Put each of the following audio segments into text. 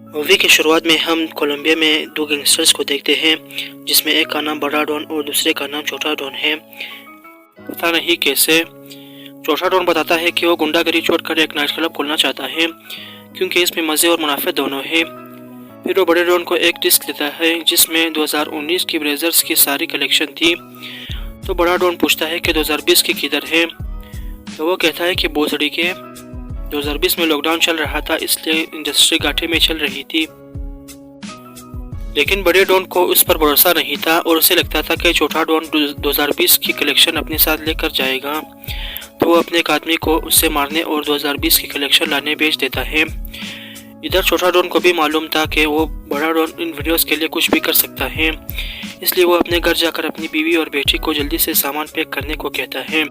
Movie की शुरुआत में हम कोलंबिया में दो गैंगस्टर्स को देखते हैं, जिसमें एक का नाम बड़ा डॉन और दूसरे का नाम छोटा डॉन है। पता नहीं कैसे छोटा डॉन बताता है कि वो गुंडागर्दी छोड़कर एक नाइट क्लब खोलना चाहता है, क्योंकि इसमें मज़े और मुनाफे दोनों है। फिर वो बड़े डॉन को एक डिस्क देता है जिसमें 2019 की ब्रेजर्स की सारी कलेक्शन थी। तो बड़ा डॉन पूछता है कि 2020 की किधर है। तो वो कहता है कि भोसड़ी के 2020 में लॉकडाउन चल रहा था, इसलिए इंडस्ट्री घाटे में चल रही थी। लेकिन बड़े डॉन को उस पर भरोसा नहीं था और उसे लगता था कि छोटा डॉन 2020 की कलेक्शन अपने साथ लेकर जाएगा। तो वो अपने एक आदमी को उससे मारने और 2020 की कलेक्शन लाने भेज देता है। इधर छोटा डॉन को भी मालूम था कि वो बड़ा डॉन इन वीडियोस के लिए कुछ भी कर सकता है, इसलिए वो अपने घर जाकर अपनी बीवी और बेटी को जल्दी से सामान पैक करने को कहता है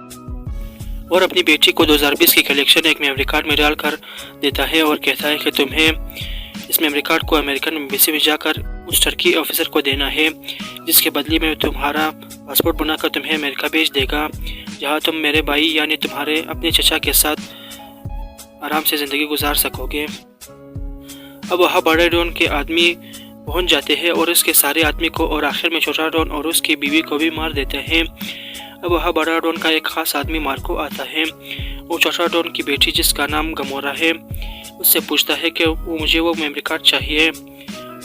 और अपनी बेटी को 2020 की कलेक्शन एक मेमोरी कार्ड में डाल कर देता है और कहता है कि तुम्हें इस मेमोरी कार्ड को अमेरिकन एम्बेसी में जाकर उस टर्की ऑफिसर को देना है, जिसके बदले में तुम्हारा पासपोर्ट बनाकर तुम्हें अमेरिका भेज देगा, जहां तुम मेरे भाई यानी तुम्हारे अपने चचा के साथ आराम से ज़िंदगी गुजार सकोगे। अब वहाँ बड़े डॉन के आदमी पहुँच जाते हैं और उसके सारे आदमी को और आखिर में छोटा डॉन और उसकी बीवी को भी मार देते हैं। अब वहाँ बड़ा डॉन का एक ख़ास आदमी मार्को आता है। वो छोटा डॉन की बेटी जिसका नाम गमोरा है उससे पूछता है कि मुझे वो मेमोरी कार्ड चाहिए।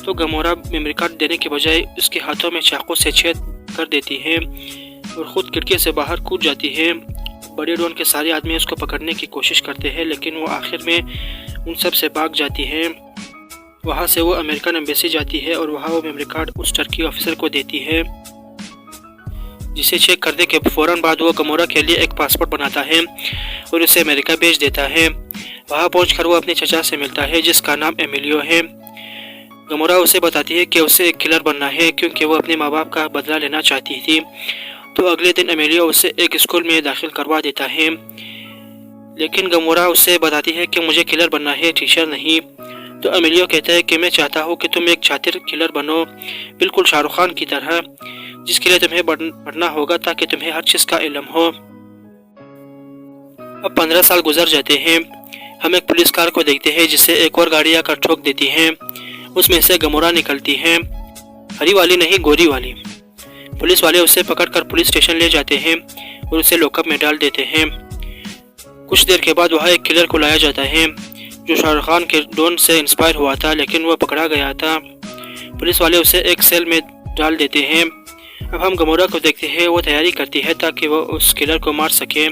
तो गमोरा मेमोरी कार्ड देने के बजाय उसके हाथों में चाकू से छेद कर देती है और ख़ुद खिड़की से बाहर कूद जाती है। बड़े डॉन के सारे आदमी उसको पकड़ने की कोशिश करते हैं, लेकिन वो आखिर में उन सब से भाग जाती है। वहाँ से वो अमेरिकन एम्बेसी जाती है और वहाँ वो मेमोरी कार्ड उस टर्की ऑफिसर को देती है, जिसे चेक करने के फ़ौरन बाद वो गमोरा के लिए एक पासपोर्ट बनाता है और उसे अमेरिका भेज देता है। वहाँ पहुंचकर वो अपने चचा से मिलता है जिसका नाम एमिलियो है। गमोरा उसे बताती है कि उसे एक किलर बनना है, क्योंकि वो अपने माँ बाप का बदला लेना चाहती थी। तो अगले दिन एमिलियो उसे एक स्कूल में दाखिल करवा देता है, लेकिन गमोरा उसे बताती है कि मुझे किलर बनना है, टीचर नहीं। तो एमिलियो कहता है कि मैं चाहता हूँ कि तुम एक शातिर किलर बनो, बिल्कुल शाहरुख खान की तरह, जिसके लिए तुम्हें पढ़ना होगा ताकि तुम्हें हर चीज़ का इल्म हो। अब 15 साल गुजर जाते हैं। हम एक पुलिस कार को देखते हैं जिसे एक और गाड़ी आकर ठोक देती है। उसमें से गमोरा निकलती है, हरी वाली नहीं, गोरी वाली। पुलिस वाले उसे पकड़कर पुलिस स्टेशन ले जाते हैं और उसे लॉकअप में डाल देते हैं। कुछ देर के बाद वहाँ एक किलर को लाया जाता है जो शाहरुख खान के डॉन से इंस्पायर हुआ था, लेकिन वह पकड़ा गया था। पुलिस वाले उसे एक सेल में डाल देते हैं। अब हम गमोरा को देखते हैं, वो तैयारी करती है ताकि वो उस किलर को मार सके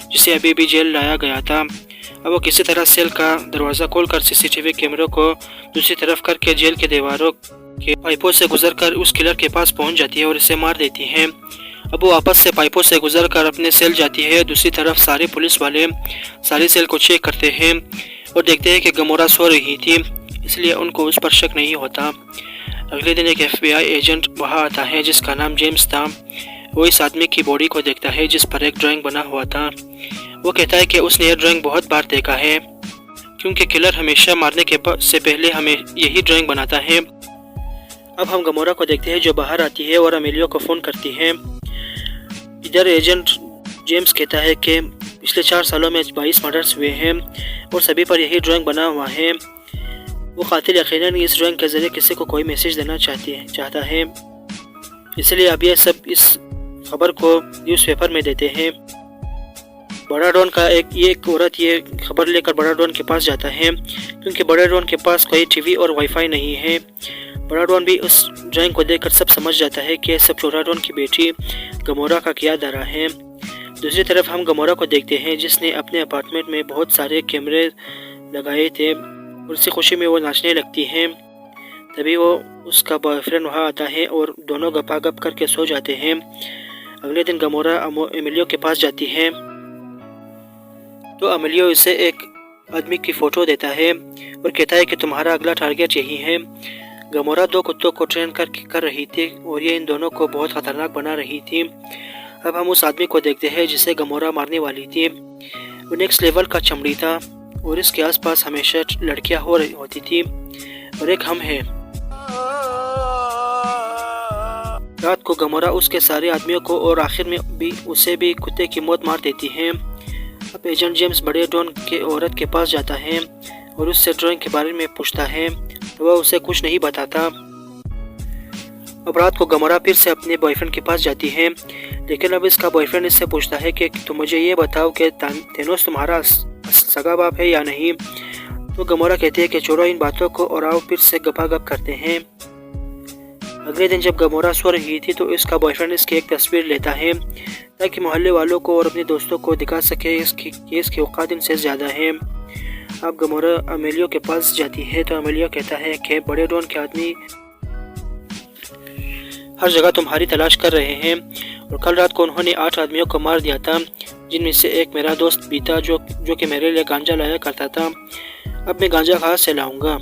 जिसे अभी भी जेल लाया गया था। अब वो किसी तरह सेल का दरवाज़ा खोलकर सीसीटीवी कैमरों को दूसरी तरफ करके जेल के दीवारों के पाइपों से गुजरकर उस किलर के पास पहुंच जाती है और इसे मार देती है। अब वो वापस से पाइपों से गुजरकर अपने सेल जाती है। दूसरी तरफ सारे पुलिस वाले सारी सेल को चेक करते हैं और देखते हैं कि गमोरा सो रही थी, इसलिए उनको उस पर शक नहीं होता। अगले दिन एक FBI एजेंट वहाँ आता है जिसका नाम जेम्स था। वो इस आदमी की बॉडी को देखता है जिस पर एक ड्राइंग बना हुआ था। वो कहता है कि उसने यह ड्राइंग बहुत बार देखा है, क्योंकि किलर हमेशा मारने के से पहले हमें यही ड्राइंग बनाता है। अब हम गमोरा को देखते हैं जो बाहर आती है और एमिलियो को फ़ोन करती है। इधर एजेंट जेम्स कहता है कि पिछले 4 सालों में 22 मर्डर्स हुए हैं और सभी पर यही ड्राइंग बना हुआ है। वो कातिल यकीनन इस ड्राइंग के ज़रिए किसी को कोई मैसेज देना चाहता है, इसलिए अब ये सब इस खबर को न्यूज़पेपर में देते हैं। बड़ा डॉन का एक औरत ये खबर लेकर बड़ा डॉन के पास जाता है, क्योंकि बड़ा डॉन के पास कोई टीवी और वाईफाई नहीं है। बड़ा डॉन भी उस ड्राइंग को देखकर सब समझ जाता है कि सब छोटा डॉन की बेटी गमोरा का किया धरा है। दूसरी तरफ हम गमोरा को देखते हैं जिसने अपने अपार्टमेंट में बहुत सारे कैमरे लगाए थे और उसी खुशी में वो नाचने लगती हैं। तभी वो उसका बॉयफ्रेंड वहाँ आता है और दोनों गपागप करके सो जाते हैं। अगले दिन गमोरा एमिलियो के पास जाती है, तो एमिलियो इसे एक आदमी की फ़ोटो देता है और कहता है कि तुम्हारा अगला टारगेट यही है। गमोरा 2 कुत्तों को ट्रेन कर रही थी और ये इन दोनों को बहुत ख़तरनाक बना रही थी। अब हम उस आदमी को देखते हैं जिसे गमोरा मारने वाली थी। वो नेक्स्ट लेवल का चमड़ी था और इसके आसपास हमेशा लड़कियां होती थी और एक हम है। रात को गमोरा उसके सारे आदमियों को और आखिर में भी उसे भी कुत्ते की मौत मार देती है। अब एजेंट जेम्स बड़े डॉन के औरत के पास जाता है और उससे ड्राइंग के बारे में पूछता है तो वह उसे कुछ नहीं बताता। अब रात को गमोरा फिर से अपने बॉयफ्रेंड के पास जाती है, लेकिन अब इसका बॉयफ्रेंड इससे पूछता है कि तुम मुझे ये बताओ कि थेनोस तुम्हारा सगा बाप है या नहीं। तो गमोरा कहती है कि छोड़ो इन बातों को और आओ फिर से गपागप करते हैं। अगले दिन जब गमोरा सो रही थी तो इसका बॉयफ्रेंड इसकी एक तस्वीर लेता है ताकि मोहल्ले वालों को और अपने दोस्तों को दिखा सके इसकी औकात इनसे ज़्यादा है। अब गमोरा अमेलियो के पास जाती है तो अमेलियो कहता है कि बड़े डॉन के आदमी हर जगह तुम्हारी तलाश कर रहे हैं और कल रात को उन्होंने 8 आदमियों को मार दिया था, जिनमें से एक मेरा दोस्त भी था जो कि मेरे लिए गांजा लाया करता था। अब मैं गांजा कहाँ से लाऊंगा?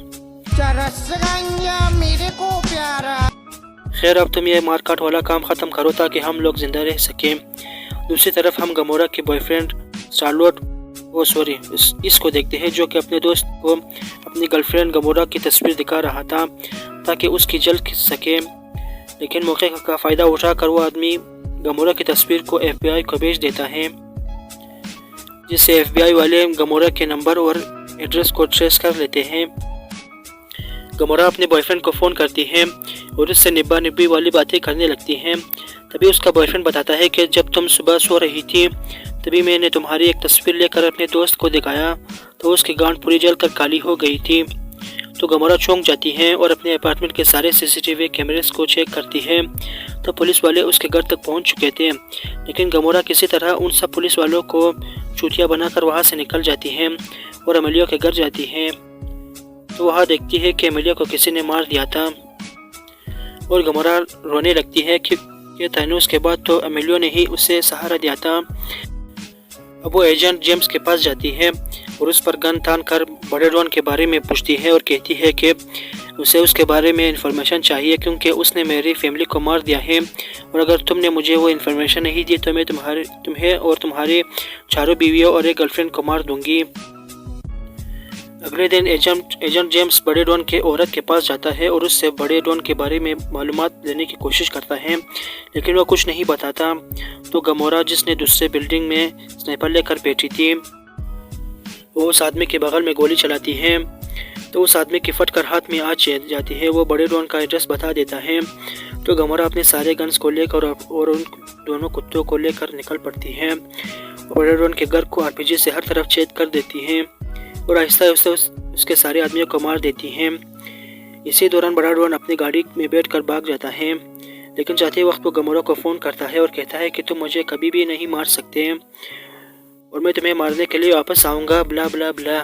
खैर अब तुम ये मारकाट वाला काम ख़त्म करो ताकि हम लोग जिंदा रह सकें। दूसरी तरफ हम गमोरा के बॉयफ्रेंड चार्लोट इसको देखते हैं जो कि अपने दोस्त को अपनी गर्लफ्रेंड गमोरा की तस्वीर दिखा रहा था ताकि उसकी जल खिंच सके, लेकिन मौके का फ़ायदा उठाकर वो आदमी गमोरा की तस्वीर को FBI को भेज देता है, जिससे FBI वाले गमोरा के नंबर और एड्रेस को ट्रेस कर लेते हैं। गमोरा अपने बॉयफ्रेंड को फ़ोन करती है और उससे निब्बा निब्बी वाली बातें करने लगती हैं। तभी उसका बॉयफ्रेंड बताता है कि जब तुम सुबह सो रही थी तभी मैंने तुम्हारी एक तस्वीर लेकर अपने दोस्त को दिखाया तो उसकी गांड पूरी जलकर काली हो गई थी। तो गमोरा चौंक जाती है और अपने अपार्टमेंट के सारे CCTV कैमरेस को चेक करती है तो पुलिस वाले उसके घर तक पहुंच चुके थे, लेकिन गमोरा किसी तरह उन सब पुलिस वालों को चूतिया बनाकर वहां से निकल जाती है और अमेलियो के घर जाती है तो वहाँ देखती है कि अमेलियो को किसी ने मार दिया था और गमोरा रोने लगती है कि थैनोस के बाद तो अमेलियो ने ही उसे सहारा दिया था। अब वो एजेंट जेम्स के पास जाती है और उस पर गन तान कर बड़े डॉन के बारे में पूछती है और कहती है कि उसे उसके बारे में इन्फॉर्मेशन चाहिए क्योंकि उसने मेरी फैमिली को मार दिया है और अगर तुमने मुझे वो इन्फॉर्मेशन नहीं दी तो मैं तुम्हें और तुम्हारी 4 बीवियों और एक गर्लफ्रेंड को मार दूंगी। अगले दिन एजेंट जेम्स बड़े डॉन के औरत के पास जाता है और उससे बड़े डॉन के बारे में मालूमात लेने की कोशिश करता है, लेकिन वह कुछ नहीं बताता। तो गमोरा जिसने दूसरे बिल्डिंग में स्नाइपर लेकर बैठी थी वो उस आदमी के बगल में गोली चलाती है तो उस आदमी की फटकर हाथ में आग जाती है। वो बड़े डॉन का एड्रेस बता देता है तो गमोरा अपने सारे गन्स को लेकर और उन दोनों कुत्तों को लेकर निकल पड़ती है। बड़े डॉन के घर को RPG से हर तरफ छेद कर देती है और आहिस्ता आहिस्ता उसके सारे आदमियों को मार देती हैं। इसी दौरान बड़ा डॉन अपनी गाड़ी में बैठकर भाग जाता है, लेकिन जाते वक्त वो गमोरा को फ़ोन करता है और कहता है कि तुम मुझे कभी भी नहीं मार सकते और मैं तुम्हें मारने के लिए वापस आऊँगा, ब्ला ब्ला ब्ला।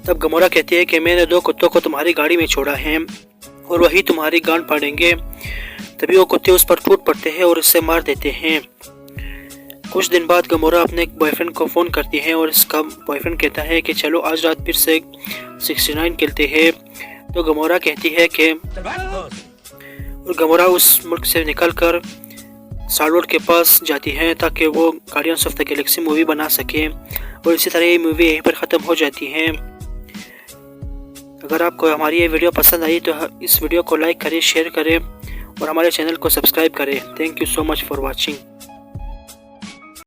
तब गमोरा कहती है कि मैंने 2 कुत्तों को तुम्हारी गाड़ी में छोड़ा है और वही तुम्हारी गांड फाड़ेंगे। तभी वो कुत्ते उस पर टूट पड़ते हैं और उससे मार देते हैं। कुछ दिन बाद गमोरा अपने बॉयफ्रेंड को फ़ोन करती है और इसका बॉयफ्रेंड कहता है कि चलो आज रात फिर से 69 खेलते हैं। तो गमोरा कहती है कि और गमोरा उस मुल्क से निकलकर चार्लोट के पास जाती है ताकि वो guardians of the Galaxy movie बना सके और इसी तरह ये मूवी यहीं पर ख़त्म हो जाती है। अगर आपको हमारी ये वीडियो पसंद आई तो इस वीडियो को लाइक करें, शेयर करें और हमारे चैनल को सब्सक्राइब करें। Thank you so much for watching.